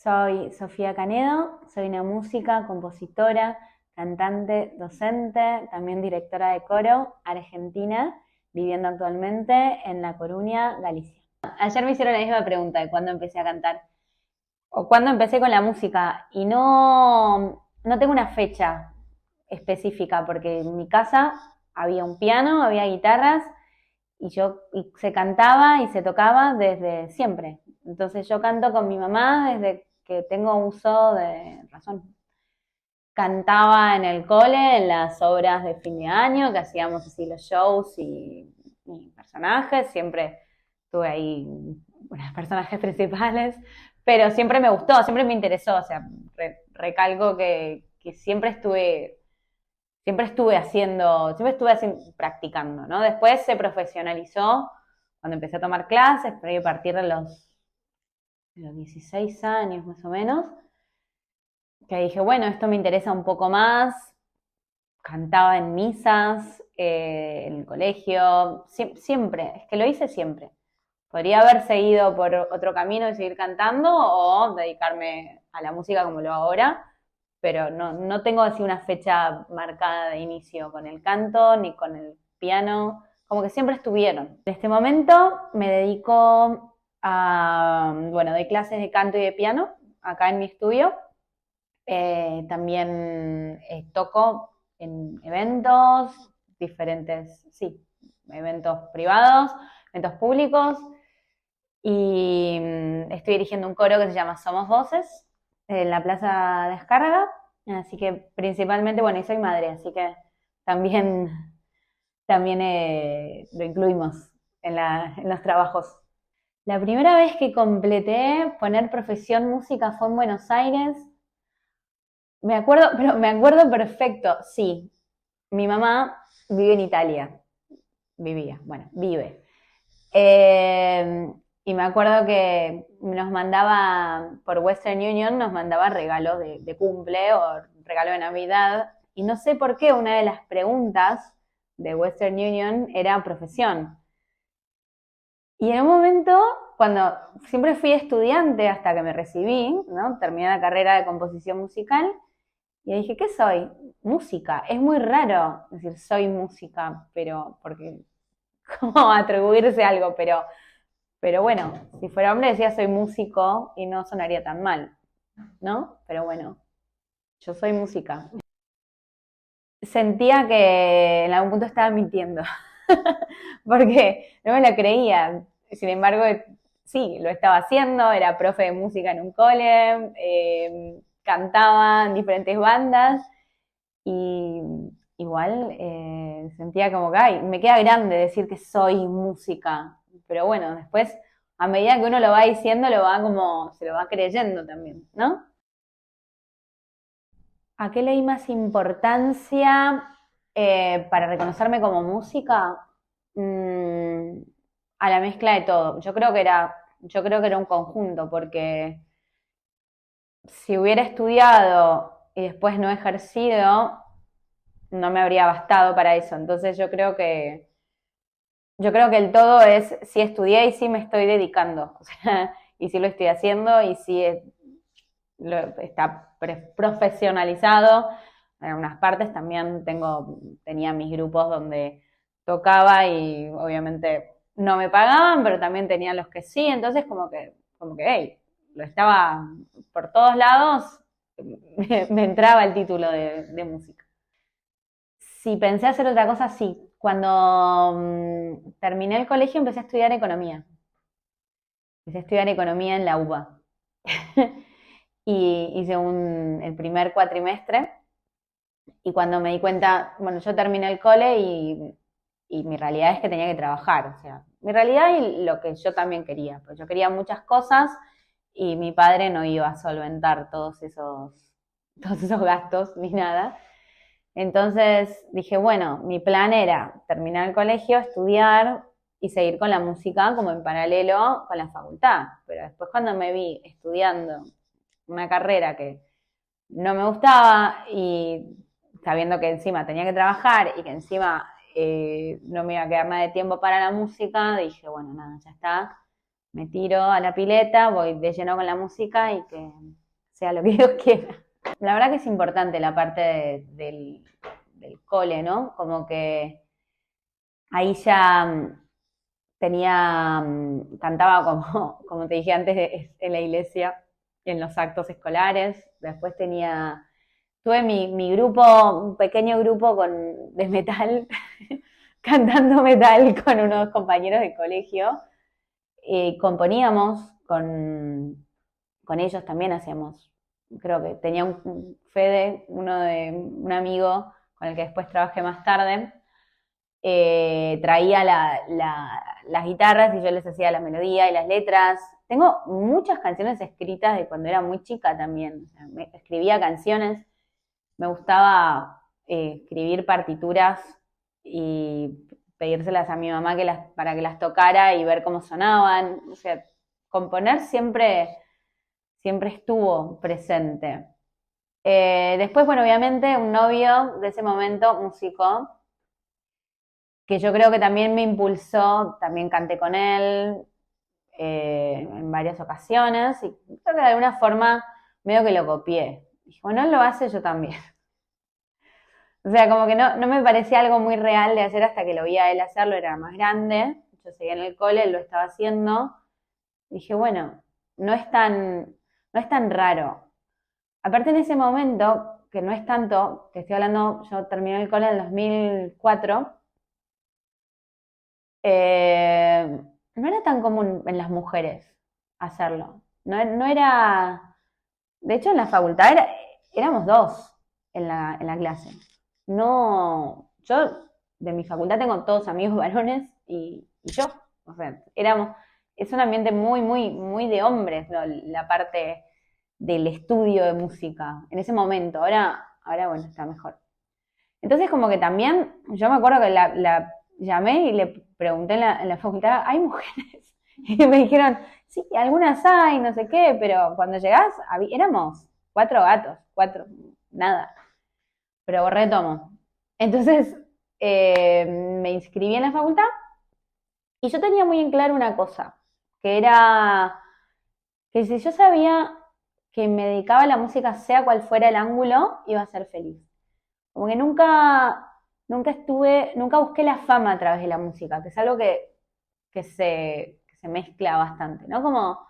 Soy Sofía Canedo, soy una música, compositora, cantante, docente, también directora de coro, argentina, viviendo actualmente en La Coruña, Galicia. Ayer me hicieron la misma pregunta de cuándo empecé a cantar o cuándo empecé con la música y no tengo una fecha específica porque en mi casa había un piano, había guitarras y se cantaba y se tocaba desde siempre. Entonces yo canto con mi mamá desde que tengo uso de razón. Cantaba en el cole, en las obras de fin de año, que hacíamos así los shows y personajes, siempre tuve ahí unos personajes principales, pero siempre me gustó, siempre me interesó, o sea, recalco que siempre estuve haciendo, practicando, ¿no? Después se profesionalizó cuando empecé a tomar clases, pero a partir de los 16 años más o menos, que dije, bueno, esto me interesa un poco más, cantaba en misas, en el colegio, siempre, es que lo hice siempre. Podría haber seguido por otro camino y seguir cantando o dedicarme a la música como lo hago ahora, pero no tengo así una fecha marcada de inicio con el canto ni con el piano, como que siempre estuvieron. En este momento me dedico bueno, doy clases de canto y de piano acá en mi estudio. También toco en eventos, diferentes, sí, eventos privados, eventos públicos, y estoy dirigiendo un coro que se llama Somos Voces en la Plaza Descárraga, así que principalmente, bueno, y soy madre, así que también, también lo incluimos en los trabajos. La primera vez que completé poner profesión música fue en Buenos Aires. Me acuerdo, pero me acuerdo perfecto, sí. Mi mamá vive en Italia, vivía, bueno, vive. Eh, y me acuerdo que nos mandaba, por Western Union, nos mandaba regalos de cumple o regalo de Navidad. Y no sé por qué una de las preguntas de Western Union era profesión. Y en un momento, cuando siempre fui estudiante hasta que me recibí, ¿no? Terminé la carrera de composición musical, y dije, ¿qué soy? Música. Es muy raro decir soy música, pero porque como atribuirse a algo, pero bueno, si fuera hombre decía soy músico y no sonaría tan mal, ¿no? Pero bueno, yo soy música. Sentía que en algún punto estaba mintiendo, porque no me la creía. Sin embargo, sí, lo estaba haciendo, era profe de música en un cole, cantaba en diferentes bandas y igual sentía como que, ay, me queda grande decir que soy música, pero bueno, después a medida que uno lo va diciendo, se lo va creyendo también, ¿no? ¿A qué le di más importancia para reconocerme como música? Mm, a la mezcla de todo. Yo creo que era un conjunto, porque si hubiera estudiado y después no ejercido, no me habría bastado para eso. Entonces yo creo que el todo es si estudié y si me estoy dedicando, o sea, y si lo estoy haciendo y si está profesionalizado. En unas partes también tenía mis grupos donde tocaba y obviamente no me pagaban, pero también tenía los que sí, entonces como que, hey, lo estaba por todos lados, me entraba el título de música. Si pensé hacer otra cosa, sí. Cuando terminé el colegio empecé a estudiar economía. Empecé a estudiar economía en la UBA. Y hice el primer cuatrimestre. Y cuando me di cuenta, bueno, yo terminé el cole y mi realidad es que tenía que trabajar. O sea, mi realidad y lo que yo también quería. Pues yo quería muchas cosas y mi padre no iba a solventar todos esos gastos ni nada. Entonces dije, bueno, mi plan era terminar el colegio, estudiar y seguir con la música como en paralelo con la facultad. Pero después cuando me vi estudiando una carrera que no me gustaba y sabiendo que encima tenía que trabajar y que encima no me iba a quedar nada de tiempo para la música, dije, bueno, nada, ya está, me tiro a la pileta, voy de lleno con la música y que sea lo que Dios quiera. La verdad que es importante la parte del cole, ¿no? Como que ahí ya tenía, cantaba como te dije antes en la iglesia, en los actos escolares. Después tuve mi grupo, un pequeño grupo de metal, cantando metal con unos compañeros de colegio. Componíamos con ellos también, hacíamos, creo que tenía un Fede, un amigo con el que después trabajé más tarde, traía las guitarras y yo les hacía la melodía y las letras. Tengo muchas canciones escritas de cuando era muy chica también. O sea, escribía canciones, me gustaba escribir partituras y pedírselas a mi mamá para que las tocara y ver cómo sonaban. O sea, componer siempre estuvo presente. Después, bueno, obviamente un novio de ese momento, músico, que yo creo que también me impulsó, también canté con él en varias ocasiones y creo que de alguna forma medio que lo copié. Dije, bueno, él lo hace, yo también. O sea, como que no me parecía algo muy real de hacer hasta que lo vi a él hacerlo, era más grande, yo seguía en el cole, él lo estaba haciendo. Dije, bueno, no es tan raro. Aparte en ese momento, que no es tanto, te estoy hablando, yo terminé el cole en el 2004, no era tan común en las mujeres hacerlo. No era, de hecho en la facultad éramos dos en la clase. No, yo de mi facultad tengo todos amigos varones y yo. O sea, es un ambiente muy, muy, muy de hombres, ¿no? La parte del estudio de música. En ese momento, ahora bueno, está mejor. Entonces como que también, yo me acuerdo que la llamé y le pregunté en la facultad, ¿hay mujeres? Y me dijeron, sí, algunas hay, no sé qué, pero cuando llegás, éramos 4 gatos, nada. Pero retomo. Entonces, me inscribí en la facultad y yo tenía muy en claro una cosa, que era que si yo sabía que me dedicaba a la música, sea cual fuera el ángulo, iba a ser feliz. Como que nunca busqué la fama a través de la música, que es algo que se mezcla bastante, ¿no? Como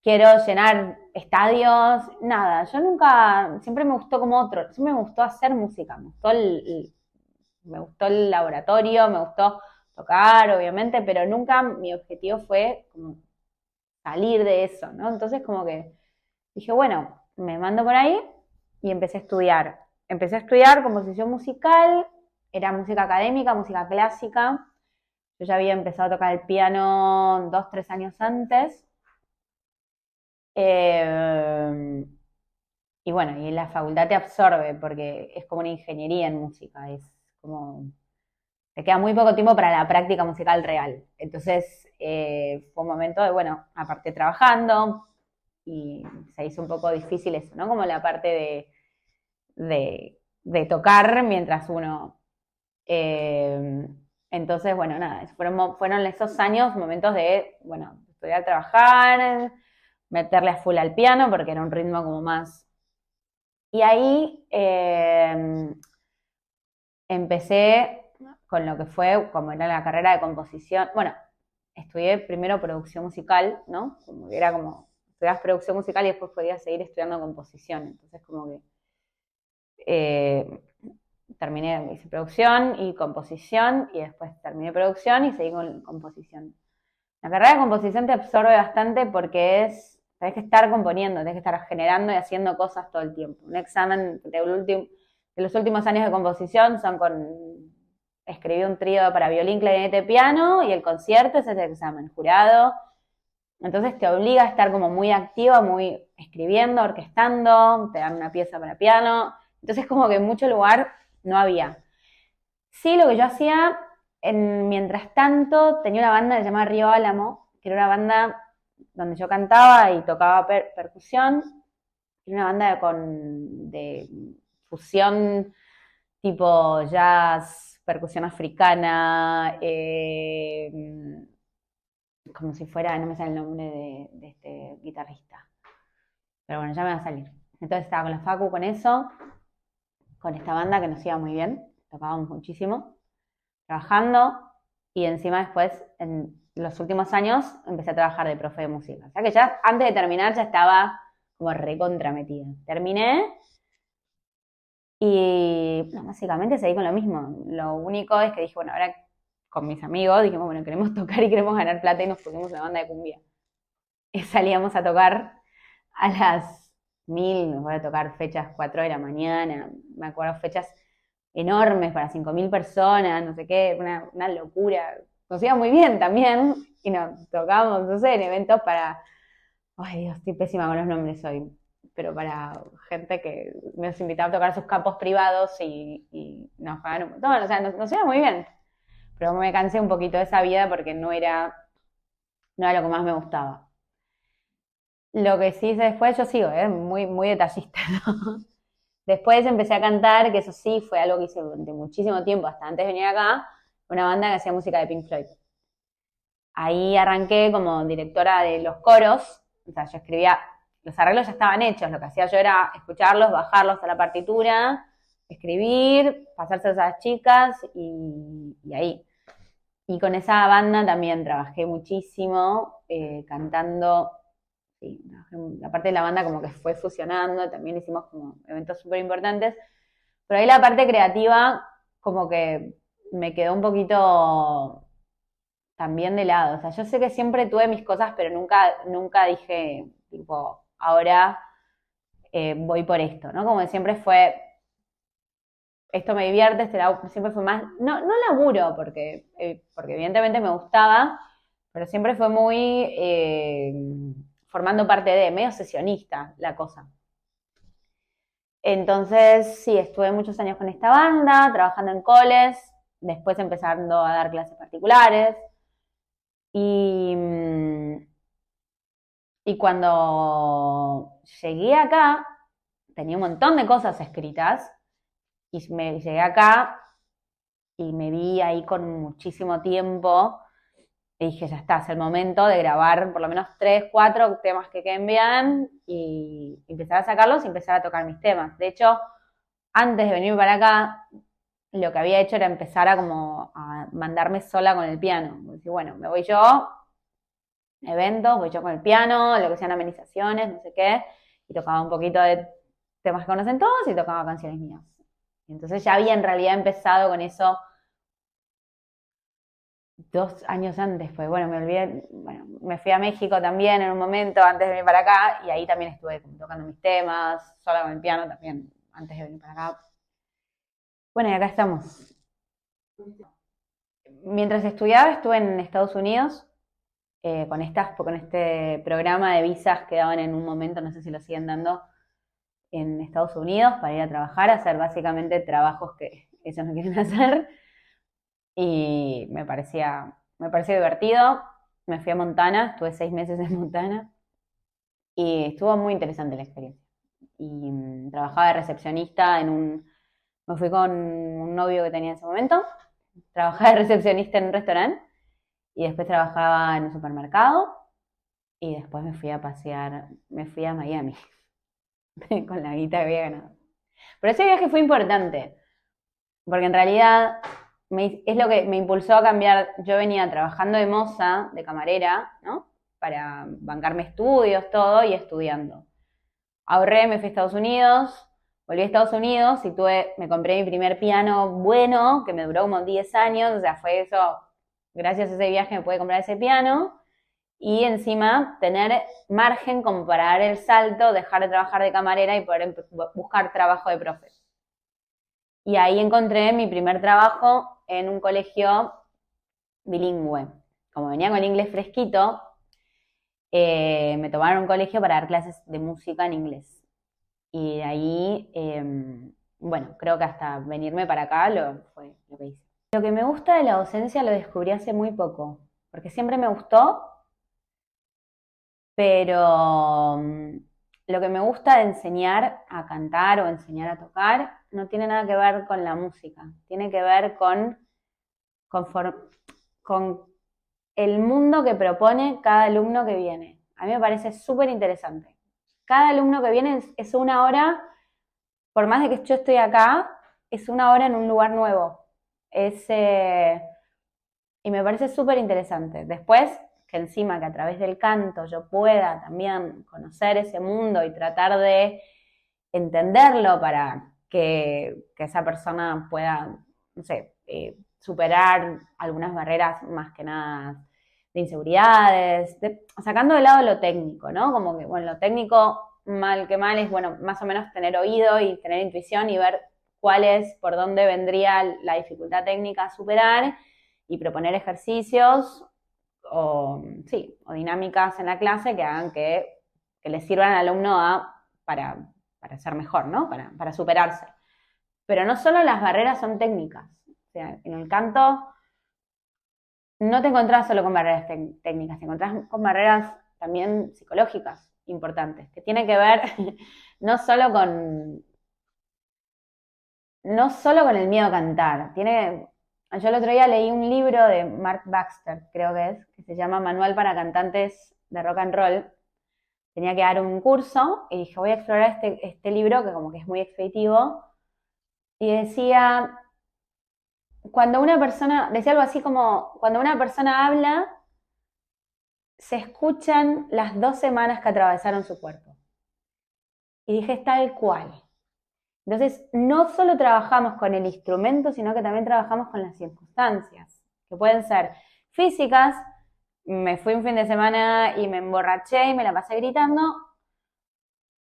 quiero llenar estadios, nada, yo nunca, siempre me gustó como otro, siempre me gustó hacer música, me gustó el laboratorio, me gustó tocar, obviamente, pero nunca mi objetivo fue como salir de eso, ¿no? Entonces como que dije, bueno, me mando por ahí y empecé a estudiar. Empecé a estudiar composición musical, era música académica, música clásica. Yo ya había empezado a tocar el piano 2, 3 años antes. Eh, y bueno, y la facultad te absorbe porque es como una ingeniería en música, es como te queda muy poco tiempo para la práctica musical real. Entonces, fue un momento de, bueno, aparte trabajando, y se hizo un poco difícil eso, ¿no? Como la parte de tocar mientras uno... eh, entonces, bueno, nada, fueron esos años, momentos de, bueno, estudiar, trabajar, meterle a full al piano, porque era un ritmo como más... Y ahí empecé con lo que fue, como era la carrera de composición. Bueno, estudié primero producción musical, ¿no? Como que era como, estudiabas producción musical y después podías seguir estudiando composición. Entonces, como que hice producción y composición y después terminé producción y seguí con composición. La carrera de composición te absorbe bastante porque tenés que estar componiendo, tenés que estar generando y haciendo cosas todo el tiempo. Un examen de los últimos años de composición son escribí un trío para violín, clarinete, piano y el concierto ese es el examen, jurado. Entonces te obliga a estar como muy activa, muy escribiendo, orquestando, te dan una pieza para piano. Entonces como que en mucho lugar no había. Sí, lo que yo hacía, mientras tanto, tenía una banda que se llamaba Río Álamo, que era una banda donde yo cantaba y tocaba percusión. Era una banda de fusión tipo jazz, percusión africana, como si fuera, no me sale el nombre de este guitarrista. Pero bueno, ya me va a salir. Entonces estaba con la Facu con eso, con esta banda que nos iba muy bien, tocábamos muchísimo, trabajando, y encima después, en los últimos años, empecé a trabajar de profe de música. O sea que ya antes de terminar ya estaba como recontrametida. Terminé y no, básicamente seguí con lo mismo. Lo único es que dije, bueno, ahora con mis amigos dijimos, bueno, queremos tocar y queremos ganar plata y nos pusimos una banda de cumbia. Y salíamos a tocar a las 1000, nos voy a tocar fechas 4 de la mañana, me acuerdo fechas enormes para 5000 personas, no sé qué, una locura. Nos iba muy bien también y nos tocábamos, no sé, en eventos para, ay Dios, estoy pésima con los nombres hoy, pero para gente que nos invitaba a tocar sus campos privados y nos pagaban un montón, o sea, nos iba muy bien. Pero me cansé un poquito de esa vida porque no era lo que más me gustaba. Lo que sí hice después, yo sigo, muy, muy detallista, ¿no? Después empecé a cantar, que eso sí fue algo que hice durante muchísimo tiempo, hasta antes de venir acá, una banda que hacía música de Pink Floyd. Ahí arranqué como directora de los coros, o sea, yo escribía, los arreglos ya estaban hechos, lo que hacía yo era escucharlos, bajarlos a la partitura, escribir, pasárselos a las chicas y ahí. Y con esa banda también trabajé muchísimo, cantando, sí, la parte de la banda como que fue fusionando, también hicimos como eventos súper importantes, pero ahí la parte creativa como que me quedó un poquito también de lado. O sea, yo sé que siempre tuve mis cosas, pero nunca dije, tipo, ahora voy por esto, ¿no? Como que siempre fue, esto me divierte, siempre fue más, no laburo, porque evidentemente me gustaba, pero siempre fue muy formando parte de, medio sesionista la cosa. Entonces, sí, estuve muchos años con esta banda, trabajando en coles, después empezando a dar clases particulares. Y, y cuando llegué acá, tenía un montón de cosas escritas, y llegué acá y me vi ahí con muchísimo tiempo, y dije, ya está, es el momento de grabar por lo menos 3, 4 temas que queden bien, y empezar a sacarlos y empezar a tocar mis temas. De hecho, antes de venir para acá, lo que había hecho era empezar a mandarme sola con el piano. Decir, bueno, me voy yo, eventos, voy yo con el piano, lo que sean amenizaciones, no sé qué, y tocaba un poquito de temas que conocen todos y tocaba canciones mías. Y entonces ya había en realidad empezado con eso 2 años antes, pues bueno, me olvidé, bueno, me fui a México también en un momento antes de venir para acá y ahí también estuve tocando mis temas, sola con el piano también antes de venir para acá. Bueno, y acá estamos. Mientras estudiaba estuve en Estados Unidos con este programa de visas que daban en un momento, no sé si lo siguen dando, en Estados Unidos para ir a trabajar, a hacer básicamente trabajos que ellos no quieren hacer. Y me pareció divertido. Me fui a Montana, estuve 6 meses en Montana y estuvo muy interesante la experiencia. Y trabajaba de recepcionista me fui con un novio que tenía en ese momento, trabajaba de recepcionista en un restaurante y después trabajaba en un supermercado y después me fui a pasear, me fui a Miami con la guita que había ganado. Pero ese viaje fue importante, porque en realidad es lo que me impulsó a cambiar. Yo venía trabajando de moza, de camarera, ¿no? Para bancarme estudios, todo, y estudiando. Ahorré, me fui a Estados Unidos, volví a Estados Unidos y me compré mi primer piano bueno, que me duró como 10 años, o sea, fue eso, gracias a ese viaje me pude comprar ese piano, y encima tener margen como para dar el salto, dejar de trabajar de camarera y poder buscar trabajo de profe. Y ahí encontré mi primer trabajo en un colegio bilingüe. Como venía con el inglés fresquito, me tomaron un colegio para dar clases de música en inglés. Y de ahí, bueno, creo que hasta venirme para acá fue lo que hice. Lo que me gusta de la docencia lo descubrí hace muy poco, porque siempre me gustó, pero lo que me gusta de enseñar a cantar o enseñar a tocar no tiene nada que ver con la música, tiene que ver con el mundo que propone cada alumno que viene. A mí me parece súper interesante. Cada alumno que viene es una hora, por más de que yo estoy acá, es una hora en un lugar nuevo. Y me parece súper interesante. Después, que encima que a través del canto yo pueda también conocer ese mundo y tratar de entenderlo para que esa persona pueda, no sé, superar algunas barreras más que nada de inseguridades, sacando de lado lo técnico, ¿no? Como que, bueno, lo técnico, mal que mal, es, bueno, más o menos tener oído y tener intuición y ver cuál es, por dónde vendría la dificultad técnica a superar y proponer ejercicios o, sí, o dinámicas en la clase que hagan que le sirvan al alumno para ser mejor, ¿no? Para superarse. Pero no solo las barreras son técnicas. O sea, en el canto no te encontrás solo con barreras técnicas, te encontrás con barreras también psicológicas importantes, que tienen que ver no solo con el miedo a cantar. Yo el otro día leí un libro de Mark Baxter, creo que se llama Manual para cantantes de rock and roll. Tenía que dar un curso y dije, voy a explorar este libro que como que es muy expeditivo. Y decía, decía algo así como, cuando una persona habla, se escuchan las 2 semanas que atravesaron su cuerpo. Y dije, es tal cual. Entonces, no solo trabajamos con el instrumento, sino que también trabajamos con las circunstancias, que pueden ser físicas. Me fui un fin de semana y me emborraché y me la pasé gritando.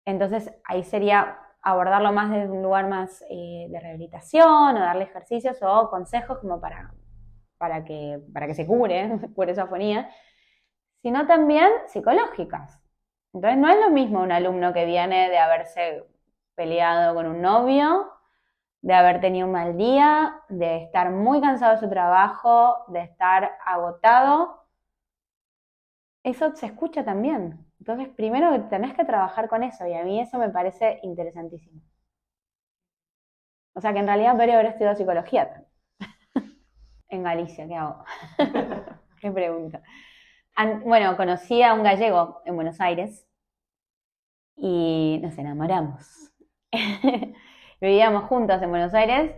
Entonces, ahí sería abordarlo más desde un lugar más de rehabilitación o darle ejercicios o consejos como para que se cure esa afonía, sino también psicológicas. Entonces, no es lo mismo un alumno que viene de haberse peleado con un novio, de haber tenido un mal día, de estar muy cansado de su trabajo, de estar agotado. Eso se escucha también. Entonces, primero tenés que trabajar con eso y a mí eso me parece interesantísimo. O sea que en realidad podría haber estudiado psicología también. En Galicia, ¿qué hago? ¿Qué pregunta? Bueno, conocí a un gallego en Buenos Aires y nos enamoramos. Vivíamos juntos en Buenos Aires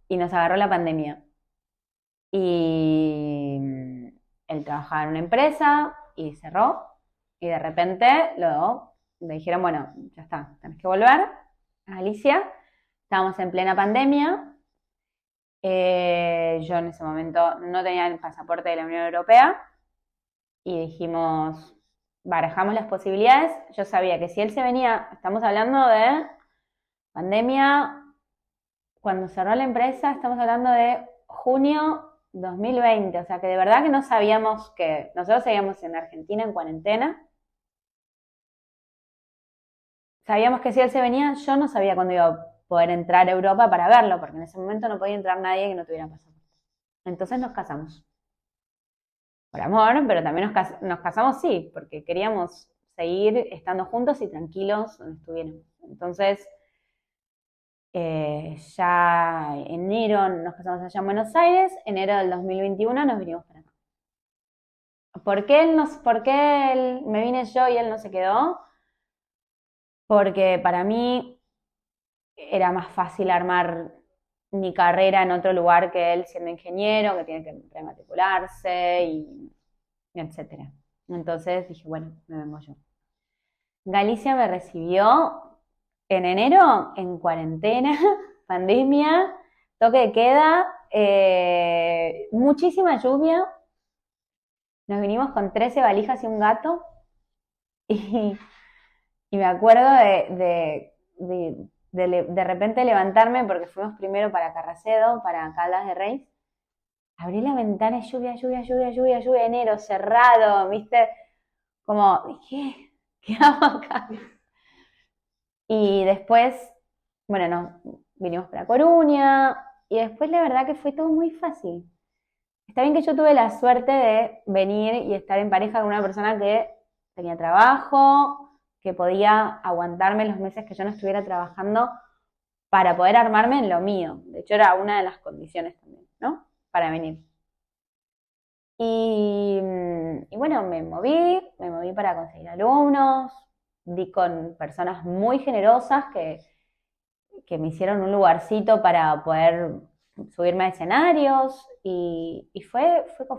y nos agarró la pandemia. Y él trabajaba en una empresa y cerró. Y de repente le dijeron, bueno, ya está, tenés que volver a Galicia. Estábamos en plena pandemia. Yo en ese momento no tenía el pasaporte de la Unión Europea. Y dijimos, barajamos las posibilidades. Yo sabía que si él se venía, estamos hablando de pandemia, cuando cerró la empresa, estamos hablando de junio 2020, o sea que de verdad que no sabíamos que nosotros seguíamos en Argentina en cuarentena. Sabíamos que si él se venía, yo no sabía cuándo iba a poder entrar a Europa para verlo, porque en ese momento no podía entrar nadie que no tuviera pasaporte. Entonces nos casamos. Por amor, pero también nos casamos sí, porque queríamos seguir estando juntos y tranquilos donde estuviéramos. Entonces, ya enero nos casamos allá en Buenos Aires, enero del 2021 nos vinimos para acá. ¿Por qué me vine yo y él no se quedó? Porque para mí era más fácil armar mi carrera en otro lugar que él siendo ingeniero, que tiene que rematricularse y etcétera. Entonces dije, bueno, me vengo yo. Galicia me recibió en enero en cuarentena, pandemia, toque de queda, muchísima lluvia. Nos vinimos con 13 valijas y un gato. Y, y me acuerdo de repente levantarme, porque fuimos primero para Carracedo, para Caldas de Reis. Abrí la ventana y lluvia, enero, cerrado, ¿viste? Como, ¿qué hago acá? Y después, bueno, vinimos para Coruña y después la verdad que fue todo muy fácil. Está bien que yo tuve la suerte de venir y estar en pareja con una persona que tenía trabajo, que podía aguantarme los meses que yo no estuviera trabajando para poder armarme en lo mío. De hecho, era una de las condiciones también, ¿no? Para venir. Y bueno, me moví para conseguir alumnos, di con personas muy generosas que me hicieron un lugarcito para poder subirme a escenarios y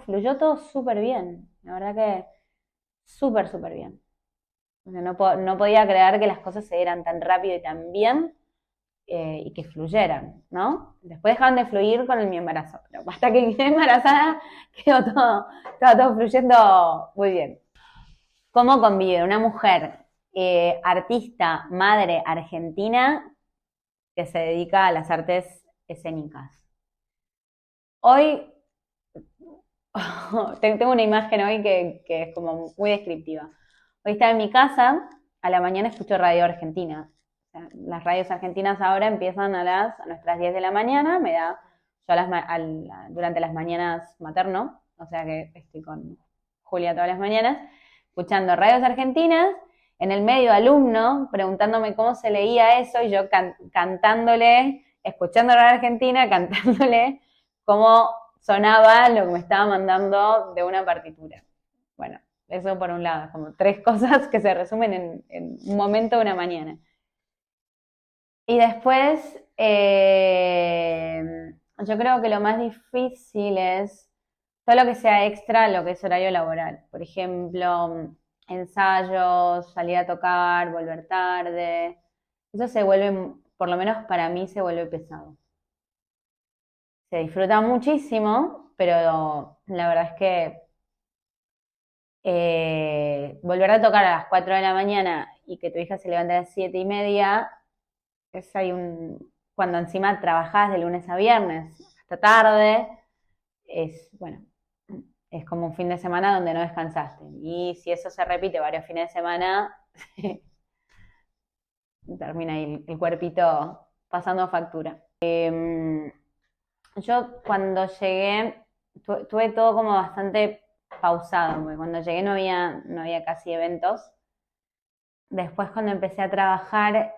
fluyó todo súper bien. La verdad que súper, súper bien. O sea, no podía creer que las cosas se dieran tan rápido y tan bien y que fluyeran, ¿no? Después dejaron de fluir con mi embarazo, pero hasta que quedé embarazada quedó todo fluyendo muy bien. ¿Cómo convive una mujer artista, madre argentina que se dedica a las artes escénicas? Hoy tengo una imagen hoy que es como muy descriptiva. Hoy estaba en mi casa, a la mañana escucho Radio Argentina. O sea, las radios argentinas ahora empiezan a nuestras 10 de la mañana, yo durante las mañanas materno, o sea que estoy con Julia todas las mañanas, escuchando radios argentinas, en el medio alumno preguntándome cómo se leía eso y yo cantándole, escuchando Radio Argentina, cantándole cómo sonaba lo que me estaba mandando de una partitura. Bueno, eso por un lado, como tres cosas que se resumen en un momento de una mañana. Y después, yo creo que lo más difícil es todo lo que sea extra, lo que es horario laboral. Por ejemplo, ensayos, salir a tocar, volver tarde. Eso se vuelve, por lo menos para mí, se vuelve pesado. Se disfruta muchísimo, pero la verdad es que volver a tocar a las 4 de la mañana y que tu hija se levante a las 7:30, cuando encima trabajás de lunes a viernes hasta tarde, bueno, es como un fin de semana donde no descansaste. Y si eso se repite varios fines de semana, termina ahí el cuerpito pasando factura. Yo cuando llegué, tuve todo como bastante pausado, porque cuando llegué no había casi eventos. Después cuando empecé a trabajar,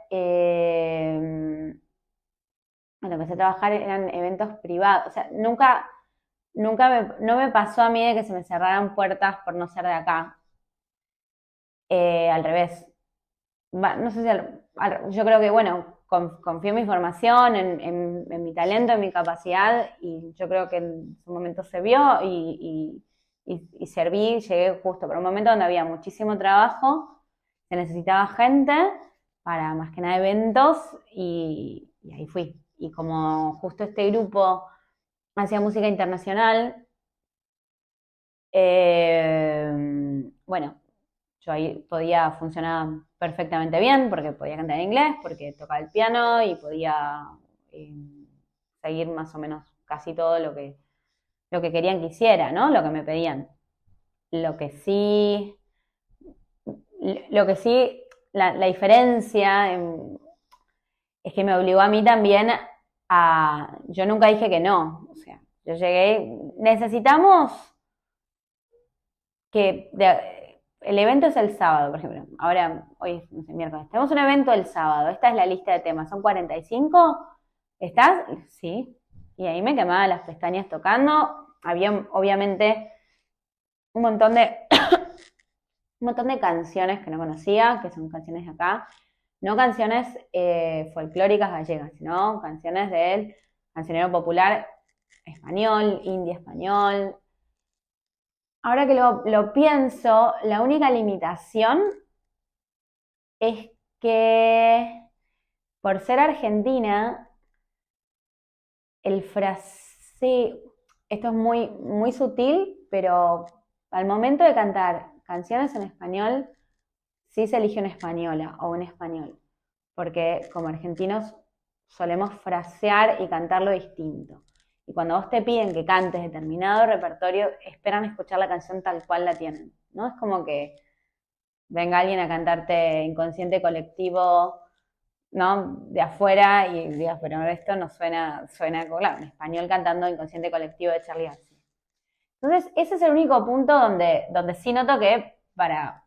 eran eventos privados. O sea, no me pasó a mí de que se me cerraran puertas por no ser de acá. Al revés. No sé si yo creo que, bueno, confío en mi formación, en mi talento, en mi capacidad, y yo creo que en su momento se vio y serví, llegué justo por un momento donde había muchísimo trabajo, se necesitaba gente para más que nada eventos, y ahí fui. Y como justo este grupo hacía música internacional, bueno, yo ahí podía funcionar perfectamente bien porque podía cantar en inglés, porque tocaba el piano y podía eh, seguir más o menos casi todo lo que querían que hiciera, ¿no? Lo que me pedían. Lo que sí, lo que sí, la diferencia es que me obligó a mí también yo nunca dije que no, o sea, yo llegué, necesitamos el evento es el sábado, por ejemplo. Ahora, hoy es, no sé, miércoles. Tenemos un evento el sábado. Esta es la lista de temas. ¿Son 45? ¿Estás? Sí. Y ahí me quemaba las pestañas tocando. Había, obviamente, un montón de, un montón de canciones que no conocía, que son canciones de acá. No canciones folclóricas gallegas, sino canciones del cancionero popular español, indie español. Ahora que lo pienso, la única limitación es que por ser argentina, el fraseo, esto es muy, muy sutil, pero al momento de cantar canciones en español, sí se elige una española o un español, porque como argentinos solemos frasear y cantarlo distinto. Y cuando vos te piden que cantes determinado repertorio, esperan escuchar la canción tal cual la tienen, ¿no? Es como que venga alguien a cantarte Inconsciente Colectivo, ¿no? De afuera y digas, pero esto no suena como, claro, en español cantando Inconsciente Colectivo de Charly García. Entonces, ese es el único punto donde sí noto que para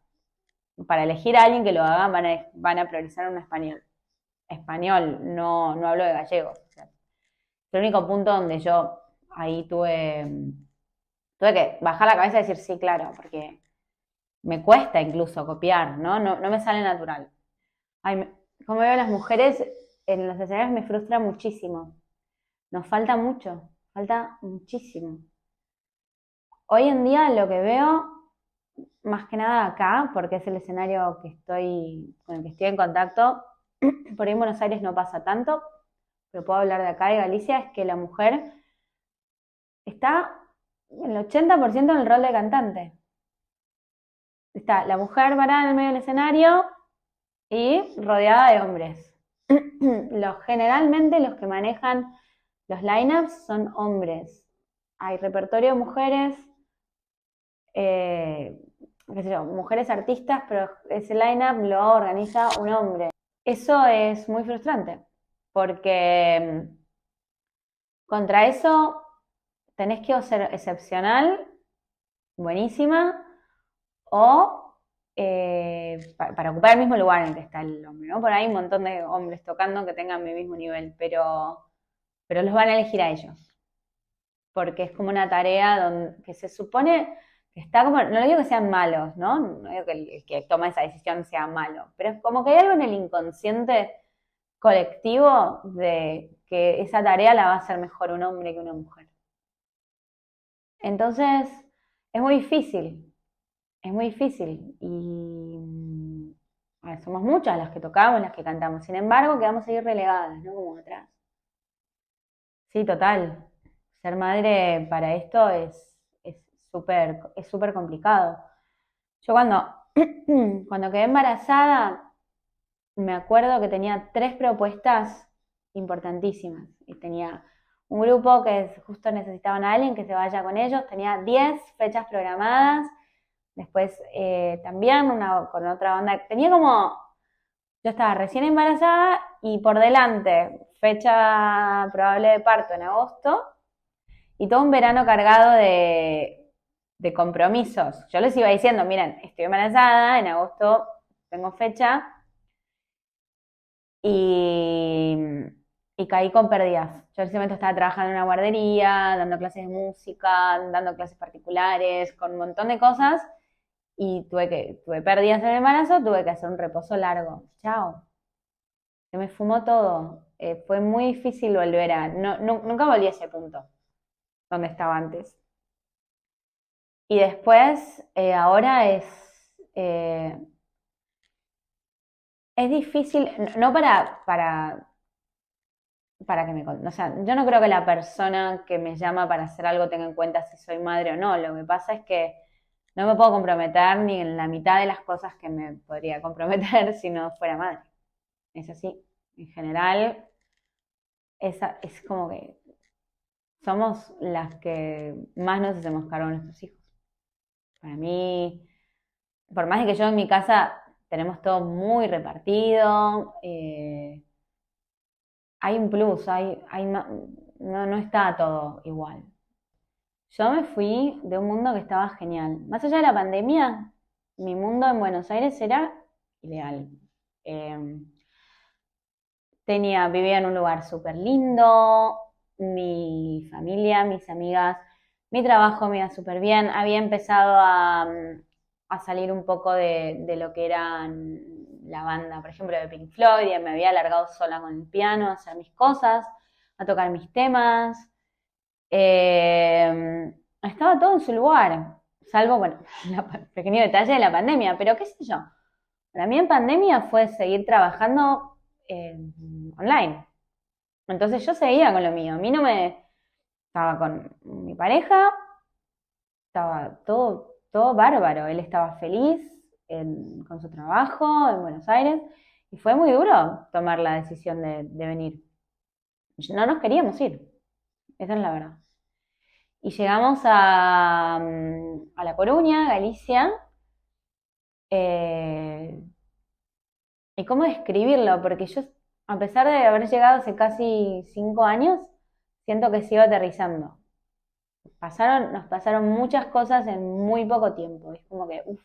elegir a alguien que lo haga van a priorizar un español. Español, no hablo de gallego. O sea, es el único punto donde yo ahí tuve Tuve que bajar la cabeza y decir sí, claro, porque me cuesta incluso copiar, ¿no? No me sale natural. Ay, como veo a las mujeres en los escenarios me frustra muchísimo. Nos falta muchísimo. Hoy en día lo que veo, más que nada acá, porque es el escenario con el que estoy en contacto, por ahí en Buenos Aires no pasa tanto, pero puedo hablar de acá de Galicia, es que la mujer está el 80% en el rol de cantante. Está la mujer parada en el medio del escenario y rodeada de hombres. Generalmente los que manejan los lineups son hombres. Hay repertorio de mujeres, qué sé yo, mujeres artistas, pero ese lineup lo organiza un hombre. Eso es muy frustrante, porque contra eso tenés que o ser excepcional, buenísima, o para ocupar el mismo lugar en el que está el hombre, ¿no? Por ahí hay un montón de hombres tocando que tengan mi mismo nivel, pero los van a elegir a ellos, porque es como una tarea que se supone que está como, no digo que sean malos, ¿no? No digo que el que toma esa decisión sea malo, pero es como que hay algo en el inconsciente colectivo de que esa tarea la va a hacer mejor un hombre que una mujer. Entonces, es muy difícil, es muy difícil. Y somos muchas las que tocamos, las que cantamos. Sin embargo, quedamos ahí relegadas, ¿no? Como atrás. Sí, total. Ser madre para esto es súper complicado. Yo cuando quedé embarazada, me acuerdo que tenía 3 propuestas importantísimas. Y tenía un grupo que justo necesitaban a alguien que se vaya con ellos, tenía 10 fechas programadas, después también con otra banda, yo estaba recién embarazada y por delante fecha probable de parto en agosto y todo un verano cargado de compromisos. Yo les iba diciendo, miren, estoy embarazada, en agosto tengo fecha, y, y caí con pérdidas. Yo en ese momento estaba trabajando en una guardería, dando clases de música, dando clases particulares, con un montón de cosas, y tuve pérdidas en el embarazo, tuve que hacer un reposo largo. Chao. Se me fumó todo. Fue muy difícil volver nunca volví a ese punto donde estaba antes. Y después, ahora eh, es difícil, no para que o sea, yo no creo que la persona que me llama para hacer algo tenga en cuenta si soy madre o no. Lo que pasa es que no me puedo comprometer ni en la mitad de las cosas que me podría comprometer si no fuera madre. Es así. En general, es como que somos las que más nos hacemos cargo de nuestros hijos. Para mí, por más de que yo en mi casa tenemos todo muy repartido, hay un plus, no está todo igual. Yo me fui de un mundo que estaba genial. Más allá de la pandemia, mi mundo en Buenos Aires era ideal. Eh, vivía en un lugar súper lindo, mi familia, mis amigas, mi trabajo me iba súper bien. Había empezado a salir un poco de lo que era la banda, por ejemplo, de Pink Floyd, y me había alargado sola con el piano a hacer mis cosas, a tocar mis temas. Estaba todo en su lugar, salvo, bueno, el pequeño detalle de la pandemia, pero qué sé yo. Para mí en pandemia fue seguir trabajando online. Entonces yo seguía con lo mío. A mí no me... Estaba con mi pareja, estaba todo bárbaro. Él estaba feliz con su trabajo en Buenos Aires y fue muy duro tomar la decisión de venir. No nos queríamos ir, esa es la verdad. Y llegamos a La Coruña, Galicia. eh, ¿Y cómo describirlo? Porque yo, a pesar de haber llegado hace casi 5 años, siento que sigo aterrizando. Nos pasaron muchas cosas en muy poco tiempo. Es como que, uff.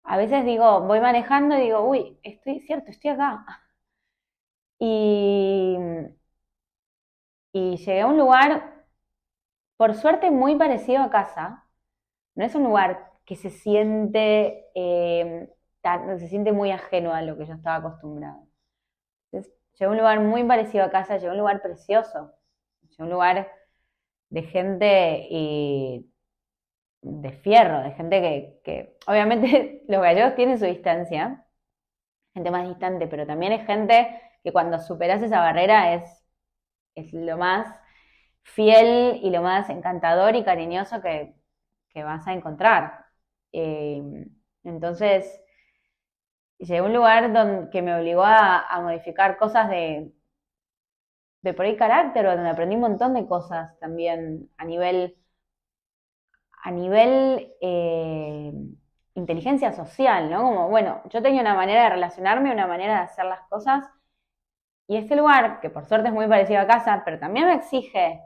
A veces digo, voy manejando y digo, uy, estoy acá. Y, y llegué a un lugar por suerte muy parecido a casa. No es un lugar que se siente, se siente muy ajeno a lo que yo estaba acostumbrada. Entonces, llegué a un lugar muy parecido a casa, llegué a un lugar precioso, llegué a un lugar de gente de fierro, de gente que obviamente los gallegos tienen su distancia, gente más distante, pero también es gente que cuando superas esa barrera es lo más fiel y lo más encantador y cariñoso que vas a encontrar. Eh, entonces, llegué a un lugar que me obligó a modificar cosas de por ahí carácter, donde aprendí un montón de cosas también a nivel inteligencia social, ¿no? Como, bueno, yo tenía una manera de relacionarme, una manera de hacer las cosas, y este lugar, que por suerte es muy parecido a casa, pero también me exige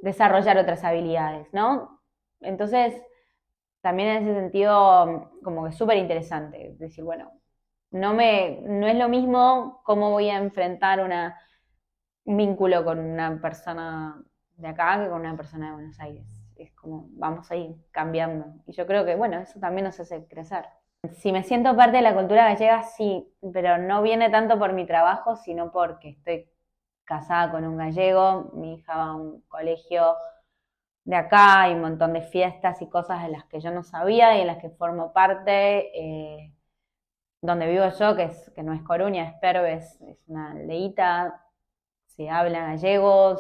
desarrollar otras habilidades, ¿no? Entonces, también en ese sentido, como que súper interesante, decir, bueno, no es lo mismo cómo voy a enfrentar un vínculo con una persona de acá que con una persona de Buenos Aires. Es como, vamos a ir cambiando. Y yo creo que, bueno, eso también nos hace crecer. Si me siento parte de la cultura gallega, sí, pero no viene tanto por mi trabajo, sino porque estoy casada con un gallego, mi hija va a un colegio de acá, hay un montón de fiestas y cosas de las que yo no sabía y en las que formo parte. Donde vivo yo, que no es Coruña, es Perve, es una aldeíta, se habla gallego,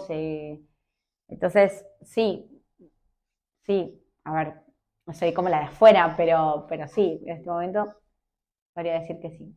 entonces sí, sí, a ver, no soy como la de afuera, pero sí, en este momento podría decir que sí.